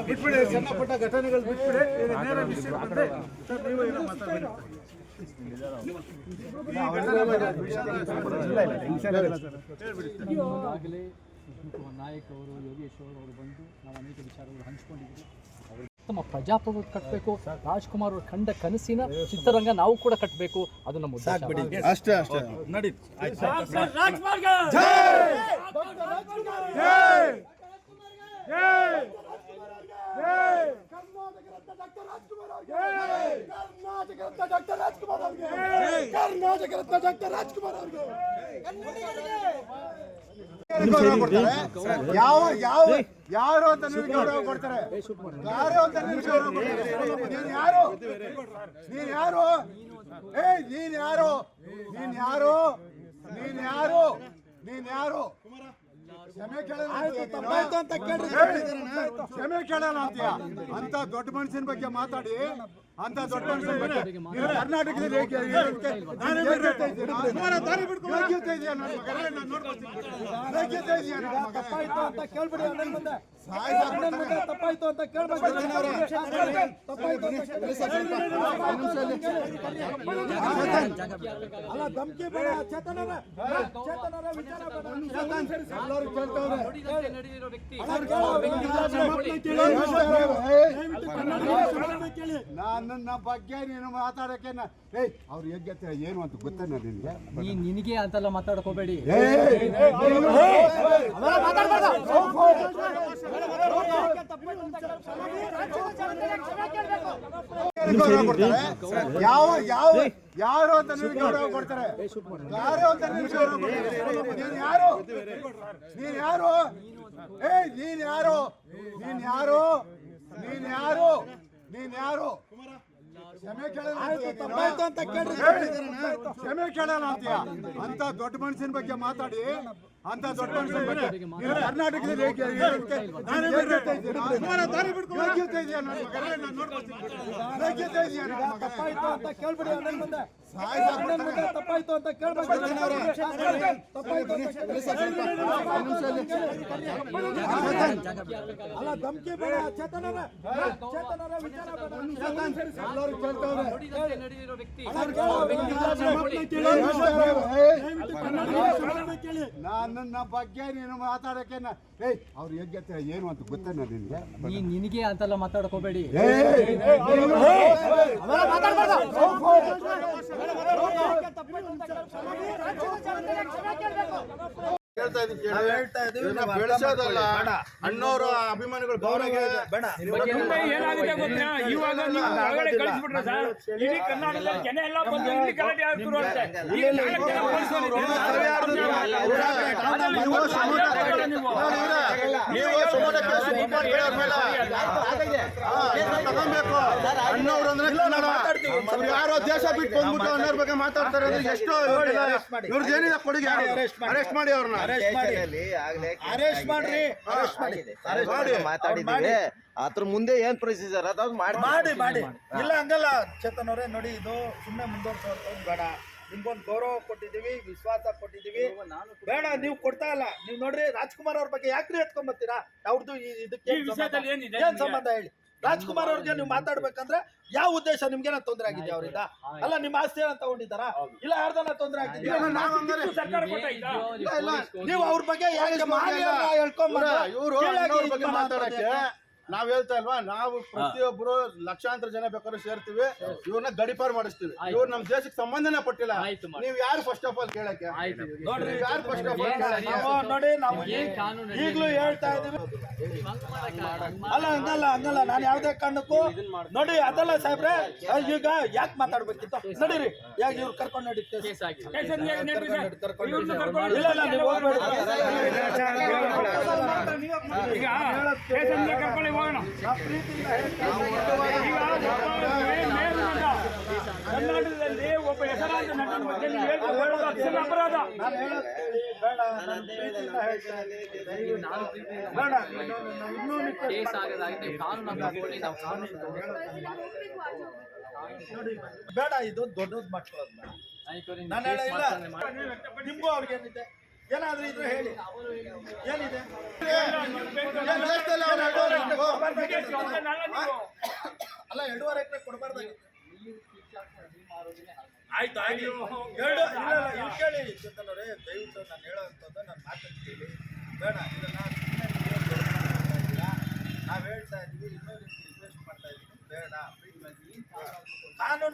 ಬಿಟ್ಬಿಡಿ, ಸಣ್ಣ ಪುಟ್ಟ ಘಟನೆಗಳು ಬಿಟ್ಬಿಡಿ. ಈಗ ನೇರ ವಿಷಯ ಬಂದ್ರೆ ಸರ್ ನೀವು ಏನೋ ಮಾತಾಡಬೇಡಿ. ಈಗಾಗಲೇ ನಾಯಕ್ ಅವರು, ಯೋಗೇಶ್ವರ್ ಅವರು ಬಂದು ನಾವು ಅನೇಕ ವಿಚಾರಗಳು ಹಂಚ್ಕೊಂಡಿದ್ದೀವಿ. ತಮ್ಮ ಪ್ರಜಾಪ್ರಭುತ್ವ ಕಟ್ಟಬೇಕು, ರಾಜ್ಕುಮಾರ್ ಅವರು ಕಂಡ ಕನಸಿನ ಚಿತ್ರರಂಗ ನಾವು ಕೂಡ ಕಟ್ಟಬೇಕು, ಅದು ನಮ್ಮ ಉದ್ದೇಶ. ಅಷ್ಟೇ ಅಷ್ಟೇ ನಡೀತು. ಯಾರು ಅಂತ ನಿಮ್ಗೆ ಗೌರವ ಕೊಡ್ತಾರೆ? ಯಾರು ಅಂತ ನಿಮ್ಗೆ ಗೌರವ ಕೊಡ್ತಾರೆ? ನೀನ್ ಯಾರು? ನೀನ್ ಯಾರು? ನೀನ್ ಯಾರು? ನೀನ್ ಯಾರು? ನೀನ್ ಯಾರು? ನೀನ್ ಯಾರು? ಕ್ಷಮೆ ಕೇಳೋಣ ಅಂತೀಯ? ಅಂತ ದೊಡ್ಡ ಮನುಷ್ಯನ ಬಗ್ಗೆ ಮಾತಾಡಿ, ಅಂತ ದೊಡ್ಡ ಮನುಷ್ಯನ ಬಗ್ಗೆ ಕರ್ನಾಟಕದಲ್ಲಿ ತಪ್ಪಾಯ್ತು ಅಂತ ಕೇಳ್ಬಿಡಿ. ತಪ್ಪಾಯ್ತು ಅಂತ ಕೇಳ್ಬೇಕು. ಅಲ್ಲ, ಧಮಕಿ ಬೇಡ. ಚೇತನರ ವಿಚಾರ ನನ್ನ ಬಗ್ಗೆ ನೀನು ಮಾತಾಡಕ್ಕೆ ಅವ್ರ ಯೋಗ್ಯತೆ ಏನು ಅಂತ ಗೊತ್ತೇನ ನಿನ್ಗೆ? ನಿನಗೆ ಅಂತೆಲ್ಲ ಮಾತಾಡಕ್ ಹೋಗ್ಬೇಡಿ. ಯಾರು ಅಂತ ನಿಮ್ಗೆ ಗೌರವ ಕೊಡ್ತಾರೆ? ಯಾರು ಅಂತ ನಿಮ್ಗೆ ಗೌರವ ಕೊಡ್ತಾರೆ? ನೀನ್ ಯಾರು? ನೀನ್ ಯಾರು? ನೀನ್ ಯಾರು? ನೀನ್ ಯಾರು? ನೀನ್ ಯಾರು? ನೀನ್ ಯಾರು? ಕ್ಷಮೆ ಕೇಳೋಣ ಅಂತೀಯ? ಅಂತ ದೊಡ್ಡ ಮನುಷ್ಯನ ಬಗ್ಗೆ ಮಾತಾಡಿ, ಅಂತ ದೊಡ್ಡ ಮನುಷ್ಯನ ಬಗ್ಗೆ ಕರ್ನಾಟಕದಲ್ಲಿ ತಪ್ಪಾಯ್ತು ಅಂತ ಕೇಳ್ಬಿಡಿ. ತಪ್ಪಾಯ್ತು ಅಂತ ಕೇಳ್ಬೇಕು. ಅಲ್ಲ, ಧಮಕಿ ಬೇಡ. ಚೇತನರ ವಿಚಾರ ನನ್ನ ಬಗ್ಗೆ ನೀನು ಮಾತಾಡಕ್ಕೆ ಅವ್ರ ಯೋಗ್ಯತೆ ಏನು ಅಂತ ಗೊತ್ತೇನ ನಿನ್ಗೆ? ನಿನಗೆ ಅಂತೆಲ್ಲ ಮಾತಾಡಕ್ ಹೋಗ್ಬೇಡಿ. ಬೆಳೆಸೋದಲ್ಲ ಅಣ್ಣವ್ರ ಅಭಿಮಾನಿಗಳು ಗೌರವ ಬೇಡ. ಏನಾಗುತ್ತೆ ಗೊತ್ತಾ? ಇವಾಗ ನೀವು ಹೊರಗಡೆ ಕಳಿಸ್ಬಿಟ್ರೆ ಸರ್, ಇಡೀ ಕರ್ನಾಟಕದಲ್ಲಿ ಜನ ಎಲ್ಲ ಬಂದು ಇಲ್ಲಿ ಗಲಾಟೆ ಆಗ್ತಿರು ಅಂತೆ. ತಗೊಬೇಕು. ಅಣ್ಣವ್ರು ಅಂದ್ರೆ ಕನ್ನಡ. ಯಾರೋ ದೇಶ ಬಿಟ್ಟು ಬಂದ್ಬಿಟ್ಟು ಅನ್ನೋರ್ ಬಗ್ಗೆ ಮಾತಾಡ್ತಾರೆ ಅಂದ್ರೆ ಎಷ್ಟು ಇವ್ರದ್ದು ಏನಿದೆ ಕೊಡುಗೆ? ಅರೆಸ್ಟ್ ಮಾಡಿ ಅವ್ರನ್ನ. ಅರೆಸ್ಟ್ ಮಾಡ್ರಿ, ಮಾತಾಡಿದ್ದೀವಿ. ಅದ್ರ ಮುಂದೆ ಏನ್ ಪ್ರೊಸೀಜರ್ ಅದಾವ್ ಮಾಡಿ ಮಾಡಿ. ಇಲ್ಲ ಹಂಗಲ್ಲ ಚೇತನ್ ಅವರೇ, ನೋಡಿ ಇದು ಸುಮ್ಮನೆ ಮುಂದುವರ್ಸೋದು ಬೇಡ. ನಿಮ್ಗೊಂದು ಗೌರವ ಕೊಟ್ಟಿದೀವಿ, ವಿಶ್ವಾಸ ಕೊಟ್ಟಿದೀವಿ. ಬೇಡ, ನೀವು ಕೊಡ್ತಾ ಇಲ್ಲ. ನೀವು ನೋಡ್ರಿ, ರಾಜ್ಕುಮಾರ್ ಅವ್ರ ಬಗ್ಗೆ ಯಾಕ್ರಿ ಎತ್ಕೊಂಡ್ ಬರ್ತೀರಾ? ಅವ್ರದ್ದು ಇದಕ್ಕೆ ಏನ್ ಸಂಬಂಧ ಹೇಳಿ? ರಾಜ್ಕುಮಾರ್ ಅವ್ರಿಗೆ ನೀವು ಮಾತಾಡ್ಬೇಕಂದ್ರೆ ಯಾವ ಉದ್ದೇಶ? ನಿಮ್ಗೇನ ತೊಂದರೆ ಆಗಿದೆ ಅವರಿಂದ? ಅಲ್ಲ, ನಿಮ್ಮ ಆಸ್ತಿ ಏನ ತಗೊಂಡಿದ್ದಾರಾ? ಇಲ್ಲ ಯಾರ್ದನ್ನ ತೊಂದರೆ ಆಗಿದೆಯಾ? ನೀವು ಅವ್ರ ಬಗ್ಗೆ ಹೇಳ್ಕೊಂಡ್ ಮಾತಾಡಕ್ಕೆ ನಾವ್ ಹೇಳ್ತಾ ಇಲ್ವಾ? ನಾವು ಪ್ರತಿಯೊಬ್ರು ಲಕ್ಷಾಂತರ ಜನ ಬೇಕಾದ್ರೂ ಸೇರ್ತೀವಿ, ಇವ್ರನ್ನ ಗಡಿಪಾರು ಮಾಡಿಸ್ತೀವಿ. ಇವ್ರು ನಮ್ ದೇಶಕ್ಕೆ ಸಂಬಂಧನೇ ಪಟ್ಟಿಲ್ಲ. ನೀವ್ ಯಾರು ಫಸ್ಟ್ ಆಫ್ ಆಲ್ ಕೇಳಕ್ಕೆ? ನೋಡ್ರಿ, ಯಾರು ಫಸ್ಟ್ ಆಫ್ ಆಲ್ ನೋಡಿ, ನಾವು ಈಗ್ಲೂ ಹೇಳ್ತಾ ಇದೀವಿ. ಅಲ್ಲ, ಹಂಗಲ್ಲ ನಾನು ಯಾವ್ದೇ ಕಾರಣಕ್ಕೂ ನೋಡಿ ಅದಲ್ಲ ಸಾಹೇಬ್ರೆ. ಈಗ ಯಾಕೆ ಮಾತಾಡ್ಬೇಕಿತ್ತು? ನಡೀರಿ, ಯಾಕೆ ಇವ್ರು ಕರ್ಕೊಂಡು ನಡೀತೆ? ಕರ್ನಾಟಕದಲ್ಲಿ ಒಬ್ಬ ಹೆಸರಾಂತ ನಟನ ಬಗ್ಗೆ ಅಪರಾಧ. ಬೇಡ, ಇದು ದೊಡ್ಡದ್ ಮಾಡ್ಕೊಳ್ಳೋದು ಬೇಡ. ನಾನು ಹೇಳಿಲ್ಲ, ನಿಮ್ಗೂ ಅವ್ರಿಗೇನಿದೆ? ಏನಾದ್ರೂ ಇದ್ರೆ ಹೇಳಿ ಏನಿದೆ ಅಲ್ಲ 2.5 ಎಕರೆ ಕೊಡಬಾರ್ದಾಗಿತ್ತು. ಆಯ್ತು ಆಯ್ತು ಇಲ್ಲಿ ಕೇಳಿ ಚೇತನ್ ಅವರೇ, ದಯವಿಟ್ಟು ನಾನು ಹೇಳೋವಂಥದ್ದು ನನ್ನ ಮಾತನ್ನು ಕೇಳಿ. ಬೇಡ ಇದನ್ನ ನಾವು ಹೇಳ್ತಾ ಇದ್ವಿ, ಇನ್ನೂ ರಿಕ್ವೆಸ್ಟ್ ಮಾಡ್ತಾ ಇದ್ದೀವಿ, ಬೇಡ. ನಾನು